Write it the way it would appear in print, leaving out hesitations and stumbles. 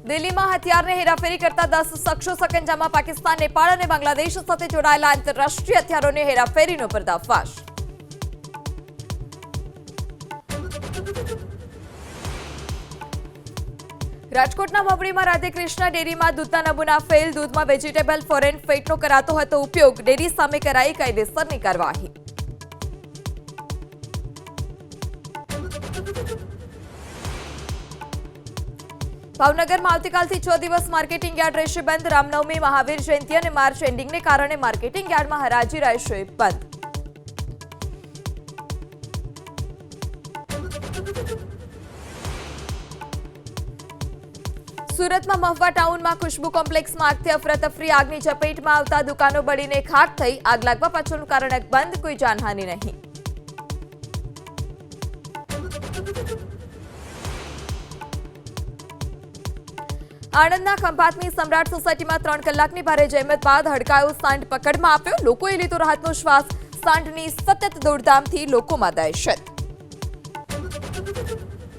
દિલ્હીમાં હથિયારની હેરાફેરી કરતા 10 શખ્સો સકંજામાં પાકિસ્તાન, નેપાળ અને બાંગ્લાદેશ સાથે જોડાયેલા આંતરરાષ્ટ્રીય હથિયારોની હેરાફેરીનો પર્દાફાશ। રાજકોટના મવડીમાં રાધેકૃષ્ણ ડેરીમાં દૂધના નમૂના ફેલ, દૂધમાં વેજીટેબલ ફોરેન ફેટનો કરાતો હતો ઉપયોગ, ડેરી સામે કરાઈ કાયદેસરની કાર્યવાહી। ભાવનગરમાં આવતીકાલથી 6 દિવસ માર્કેટિંગ યાર્ડ રહેશે બંધ। રામનવમી, મહાવીર જયંતિ અને માર્ચ એન્ડિંગને કારણે માર્કેટિંગ યાર્ડમાં હરાજી રહેશે બંધ। સુરતમાં મહુવા ટાઉનમાં ખુશ્બુ કોમ્પ્લેક્સમાં આગથી અફરાતફરી, આગની ઝપેટમાં આવતા દુકાનો બળીને ખાખ થઈ। આગ લાગવા પાછળનું કારણ અકબંધ, કોઈ જાનહાનિ નહીં। આણંદના ખંભાતની સમ્રાટ સોસાયટીમાં 3 કલાકની ભારે જહેમત બાદ હડકાયો સાંઢ પકડમાં આવ્યો, લોકોએ લીધો રાહતનો શ્વાસ। સાંઢની સતત દોડધામથી લોકોમાં દહેશત।